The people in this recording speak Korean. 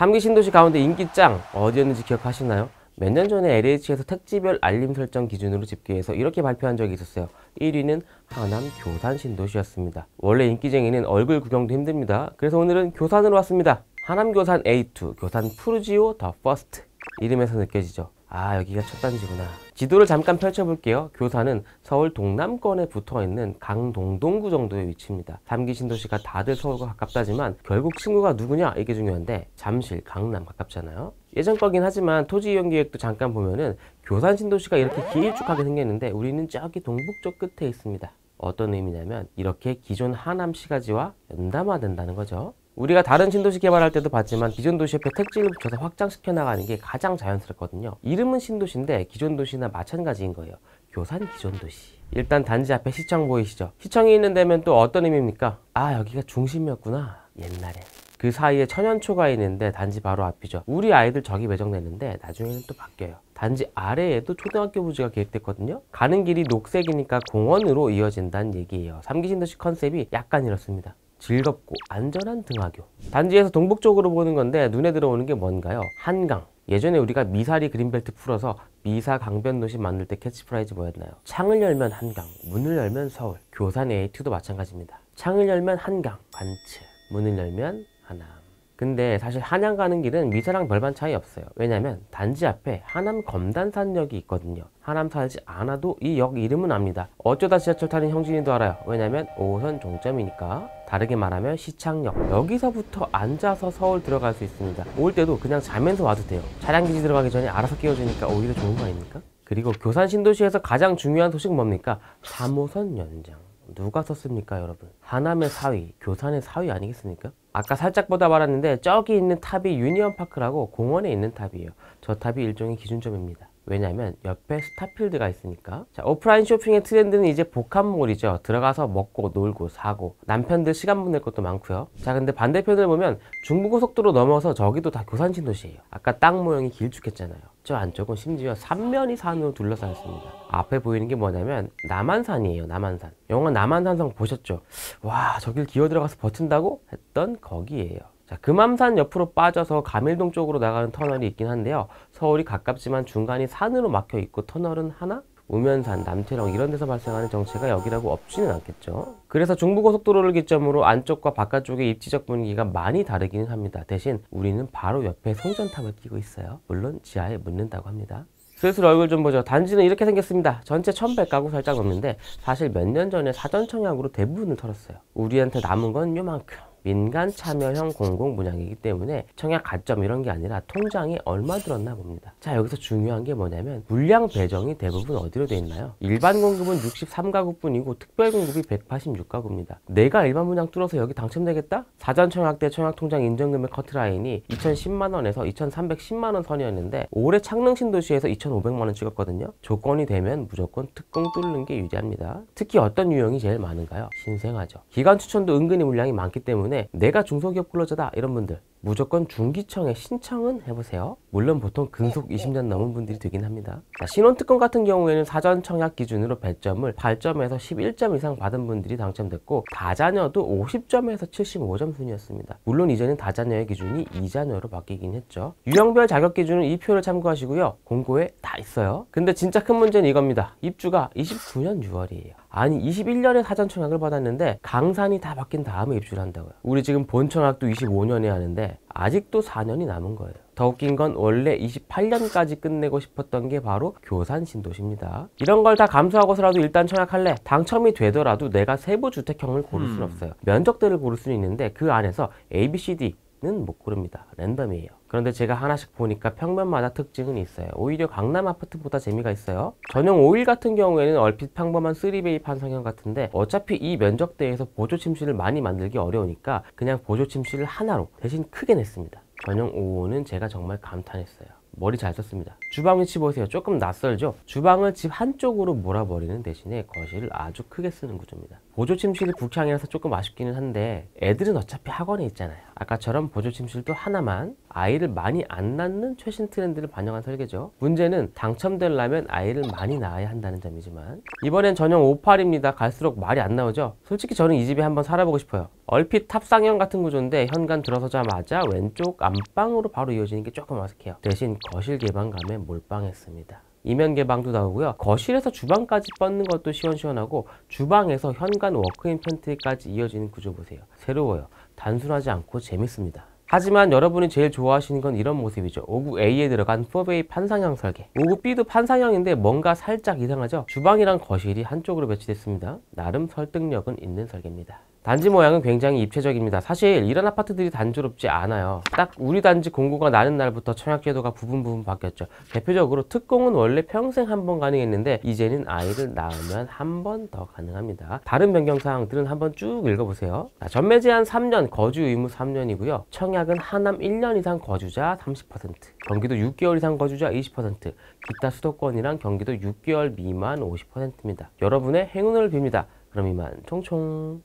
3기 신도시 가운데 인기짱 어디였는지 기억하시나요? 몇 년 전에 LH에서 택지별 알림 설정 기준으로 집계해서 이렇게 발표한 적이 있었어요. 1위는 하남 교산 신도시였습니다. 원래 인기쟁이는 얼굴 구경도 힘듭니다. 그래서 오늘은 교산으로 왔습니다. 하남 교산 A2, 교산 푸르지오 더 퍼스트. 이름에서 느껴지죠? 아, 여기가 첫 단지구나. 지도를 잠깐 펼쳐볼게요. 교산은 서울 동남권에 붙어있는 강동동구 정도의 위치입니다. 3기 신도시가 다들 서울과 가깝다지만 결국 친구가 누구냐 이게 중요한데 잠실, 강남 가깝잖아요. 예전 거긴 하지만 토지 이용 계획도 잠깐 보면은 교산 신도시가 이렇게 길쭉하게 생겼는데 우리는 저기 동북쪽 끝에 있습니다. 어떤 의미냐면 이렇게 기존 하남 시가지와 연담화된다는 거죠. 우리가 다른 신도시 개발할 때도 봤지만 기존 도시 옆에 택지를 붙여서 확장시켜 나가는 게 가장 자연스럽거든요. 이름은 신도시인데 기존 도시나 마찬가지인 거예요. 교산 기존 도시. 일단 단지 앞에 시청 보이시죠? 시청이 있는 데면 또 어떤 의미입니까? 아, 여기가 중심이었구나. 옛날에. 그 사이에 천연초가 있는데 단지 바로 앞이죠. 우리 아이들 저기 배정됐는데 나중에는 또 바뀌어요. 단지 아래에도 초등학교 부지가 계획됐거든요. 가는 길이 녹색이니까 공원으로 이어진다는 얘기예요. 3기 신도시 컨셉이 약간 이렇습니다. 즐겁고 안전한 등하교. 단지에서 동북쪽으로 보는 건데 눈에 들어오는 게 뭔가요? 한강. 예전에 우리가 미사리 그린벨트 풀어서 미사 강변도시 만들 때 캐치프라이즈 뭐였나요? 창을 열면 한강, 문을 열면 서울. 교산 A2도 마찬가지입니다. 창을 열면 한강, 관측. 문을 열면 하남. 근데 사실 한양 가는 길은 미사랑 별반 차이 없어요. 왜냐면 단지 앞에 하남 검단산역이 있거든요. 하남 살지 않아도 이 역 이름은 압니다. 어쩌다 지하철 타는 형진이도 알아요. 왜냐면 5호선 종점이니까. 다르게 말하면 시창역. 여기서부터 앉아서 서울 들어갈 수 있습니다. 올 때도 그냥 자면서 와도 돼요. 차량기지 들어가기 전에 알아서 깨워주니까 오히려 좋은 거 아닙니까? 그리고 교산 신도시에서 가장 중요한 소식 뭡니까? 3호선 연장. 누가 썼습니까, 여러분? 하남의 사위, 교산의 사위 아니겠습니까? 아까 살짝 보다 말았는데 저기 있는 탑이 유니언파크라고 공원에 있는 탑이에요. 저 탑이 일종의 기준점입니다. 왜냐면 옆에 스타필드가 있으니까. 자, 오프라인 쇼핑의 트렌드는 이제 복합몰이죠. 들어가서 먹고 놀고 사고 남편들 시간 보낼 것도 많고요. 자, 근데 반대편을 보면 중부고속도로 넘어서 저기도 다 교산 신도시예요. 아까 땅 모형이 길쭉했잖아요. 저 안쪽은 심지어 삼면이 산으로 둘러싸여 있습니다. 앞에 보이는 게 뭐냐면 남한산이에요. 남한산. 영화 남한산성 보셨죠? 와, 저길 기어 들어가서 버틴다고? 했던 거기에요. 자, 금암산 옆으로 빠져서 가밀동 쪽으로 나가는 터널이 있긴 한데요. 서울이 가깝지만 중간이 산으로 막혀 있고 터널은 하나? 우면산, 남태령 이런 데서 발생하는 정체가 여기라고 없지는 않겠죠. 그래서 중부고속도로를 기점으로 안쪽과 바깥쪽의 입지적 분위기가 많이 다르기는 합니다. 대신 우리는 바로 옆에 송전탑을 끼고 있어요. 물론 지하에 묻는다고 합니다. 슬슬 얼굴 좀 보죠. 단지는 이렇게 생겼습니다. 전체 1100가구 살짝 넘는데 사실 몇 년 전에 사전 청약으로 대부분을 털었어요. 우리한테 남은 건 요만큼. 민간 참여형 공공 분양이기 때문에 청약 가점 이런 게 아니라 통장에 얼마 들었나 봅니다. 자, 여기서 중요한 게 뭐냐면 물량 배정이 대부분 어디로 돼 있나요? 일반 공급은 63가구 뿐이고 특별 공급이 186가구입니다. 내가 일반 분양 뚫어서 여기 당첨되겠다? 사전 청약 때 청약 통장 인정금액 커트라인이 2010만원에서 2310만원 선이었는데 올해 창릉 신도시에서 2500만원 찍었거든요. 조건이 되면 무조건 특공 뚫는 게 유리합니다. 특히 어떤 유형이 제일 많은가요? 신생아죠. 기관 추천도 은근히 물량이 많기 때문에 내가 중소기업 근로자다 이런 분들 무조건 중기청에 신청은 해보세요. 물론 보통 근속 20년 넘은 분들이 되긴 합니다. 자, 신혼특권 같은 경우에는 사전 청약 기준으로 배점을 8점에서 11점 이상 받은 분들이 당첨됐고 다자녀도 50점에서 75점 순이었습니다. 물론 이제는 다자녀의 기준이 2자녀로 바뀌긴 했죠. 유형별 자격 기준은 이 표를 참고하시고요. 공고에 다 있어요. 근데 진짜 큰 문제는 이겁니다. 입주가 29년 6월이에요. 아니 21년에 사전 청약을 받았는데 강산이 다 바뀐 다음에 입주를 한다고요. 우리 지금 본 청약도 25년에 하는데 아직도 4년이 남은 거예요. 더 웃긴 건 원래 28년까지 끝내고 싶었던 게 바로 교산 신도시입니다. 이런 걸 다 감수하고서라도 일단 청약할래? 당첨이 되더라도 내가 세부 주택형을 고를 수는 없어요. 면적대를 고를 수는 있는데 그 안에서 A, B, C, D는 못 고릅니다. 랜덤이에요. 그런데 제가 하나씩 보니까 평면마다 특징은 있어요. 오히려 강남 아파트보다 재미가 있어요. 전용 5일 같은 경우에는 얼핏 평범한 3베이판 성형 같은데 어차피 이 면적대에서 보조 침실을 많이 만들기 어려우니까 그냥 보조 침실을 하나로 대신 크게 냈습니다. 전용 5호는 제가 정말 감탄했어요. 머리 잘 썼습니다. 주방 위치 보세요. 조금 낯설죠? 주방을 집 한쪽으로 몰아버리는 대신에 거실을 아주 크게 쓰는 구조입니다. 보조 침실이 북향이라서 조금 아쉽기는 한데 애들은 어차피 학원에 있잖아요. 아까처럼 보조 침실도 하나만, 아이를 많이 안 낳는 최신 트렌드를 반영한 설계죠. 문제는 당첨되려면 아이를 많이 낳아야 한다는 점이지만, 이번엔 전용 58입니다. 갈수록 말이 안 나오죠. 솔직히 저는 이 집에 한번 살아보고 싶어요. 얼핏 탑상형 같은 구조인데 현관 들어서자마자 왼쪽 안방으로 바로 이어지는 게 조금 어색해요. 대신 거실 개방감에 몰빵했습니다. 이면 개방도 나오고요. 거실에서 주방까지 뻗는 것도 시원시원하고, 주방에서 현관 워크인 팬트리까지 이어지는 구조 보세요. 새로워요. 단순하지 않고 재밌습니다. 하지만 여러분이 제일 좋아하시는 건 이런 모습이죠. 59A에 들어간 4베이 판상형 설계. 59B도 판상형인데 뭔가 살짝 이상하죠? 주방이랑 거실이 한쪽으로 배치됐습니다. 나름 설득력은 있는 설계입니다. 단지 모양은 굉장히 입체적입니다. 사실 이런 아파트들이 단조롭지 않아요. 딱 우리 단지 공고가 나는 날부터 청약제도가 부분 바뀌었죠. 대표적으로 특공은 원래 평생 한 번 가능했는데 이제는 아이를 낳으면 한 번 더 가능합니다. 다른 변경사항들은 한번 쭉 읽어보세요. 전매 제한 3년, 거주 의무 3년이고요. 청약은 하남 1년 이상 거주자 30%, 경기도 6개월 이상 거주자 20%, 기타 수도권이랑 경기도 6개월 미만 50%입니다. 여러분의 행운을 빕니다. 그럼 이만 총총.